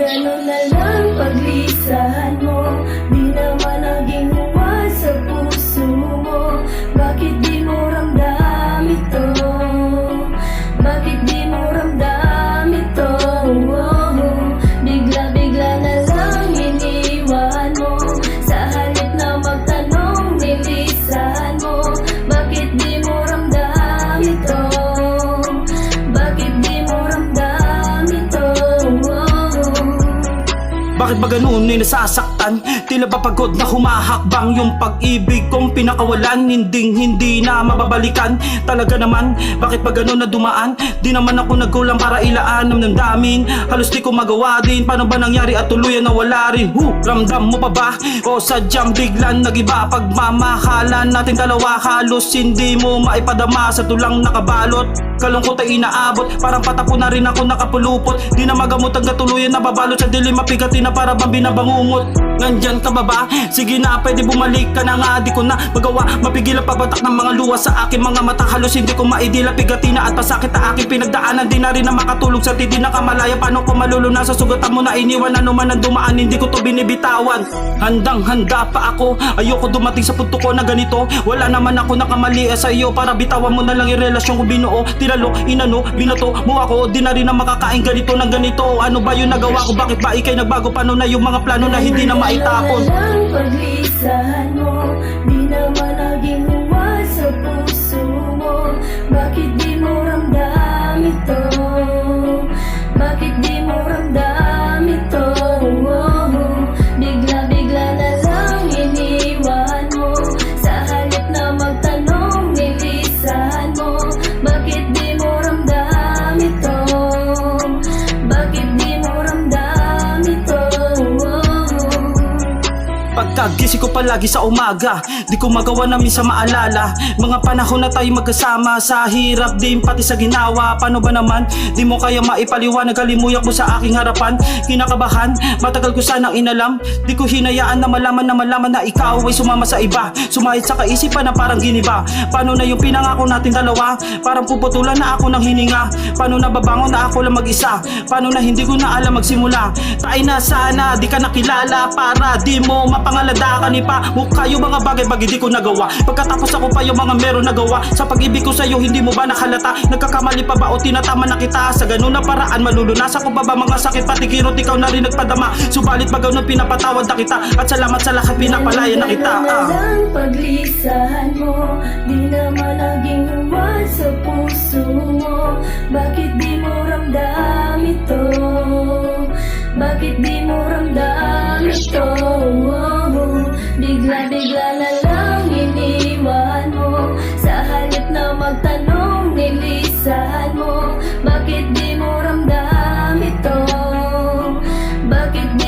ganun na lang paglisahan mo, di naman naging huwad sa puso mo. Bakit di mo ramdam ito? Bakit di mo ramdam ito? Bigla-bigla na lang iniwan mo, sa halip na magtanong nilisahan mo. Bakit di mo ramdam ito? Bakit di mo ramdam ito? Bakit ba ganun ay nasasaktan? Tila ba pagod na humahakbang yung pag-ibig kong pinakawalan? Hindi na mababalikan. Talaga naman, bakit ba ganun na dumaan? Di naman ako nagkulang para ilaan ng damdamin. Halos di ko magawa din. Paano ba nangyari at tuluyan na wala rin? Ramdam mo pa ba? O sadyang biglang nagiba? Pagmamahalan natin dalawa, halos hindi mo maipadama sa tulang nakabalot. Kalungkot ay inaabot, parang patapon na rin ako nakapulupot. Di na magamot ang katuluyan na babalot sa dilim, mapigatin na para bang binabangungot. Nandyan ka ba ba? Sige na, pwede bumalik ka na nga. Di ko na magawa, mapigil ang pagbatak ng mga luha sa aking mga mata. Halos hindi ko maidila, pigatin na at pasakit na aking pinagdaanan. Di na rin na makatulog sa titi na kamalaya. Paano ko maluluna sa sugatan mo na iniwan? Ano man ang dumaan, hindi ko to binibitawan. Handang handa pa ako, ayoko dumating sa punto ko na ganito. Wala naman ako nakamali sa iyo, para bitawan mo na lang yung relasyon ko binuo. Tinalo, inano, binato mo ako. Di na rin na makakain ganito ng ganito. Ano ba yung nagawa ko? Bakit ba ikay nagbago? Paano na yung mga plano na hindi na maitapon? Lang paglisahan mo, di naman naging huwad sa puso mo. Bakit di mo ramdam ito? Bakit di mo ramdam ito? Bigla-bigla na lang iniwan mo, sa halip na magtanong nilisahan mo. Bakit di mo ramdam ito? Bakit di mo ramdam ito? Pagkagising ko palagi sa umaga, di ko magawa na minsan maalala mga panahon na tayo magkasama, sa hirap din pati sa ginawa. Paano ba naman, di mo kaya maipaliwanag? Kalimuyak mo sa aking harapan, kinakabahan, matagal ko sanang inalam. Di ko hinayaan na malaman na ikaw ay sumama sa iba. Sumahit sa kaisipan na parang giniba. Paano na yung pinangako natin dalawa? Parang puputulan na ako ng hininga. Paano na babangon na ako lang mag-isa? Paano na hindi ko na alam magsimula? Tayo na sana, di ka nakilala, para di mo mapangaladakan pa. Mukha yung mga bagay-bagay di ko nagawa. Pagkatapos ako pa yung mga meron nagawa. Sa pag-ibig ko sa'yo hindi mo ba nakalata? Nagkakamali pa ba o tinatama na kita? Sa ganun na paraan malulunasan ko pa ba mga sakit? Pati kirot ikaw na rin nagpadama. Subalit pag ganun pinapatawad na kita, at salamat sa lahat pinapalaya na kita. Lang paglisahan mo, di naman naging huwad sa puso mo. Bakit di mo ramdam ito? Bakit di mo ramdam ito? Bigla-bigla na lang iniwan mo, sa halip na magtanong nilisahan mo. Bakit di mo ramdam ito? Bakit di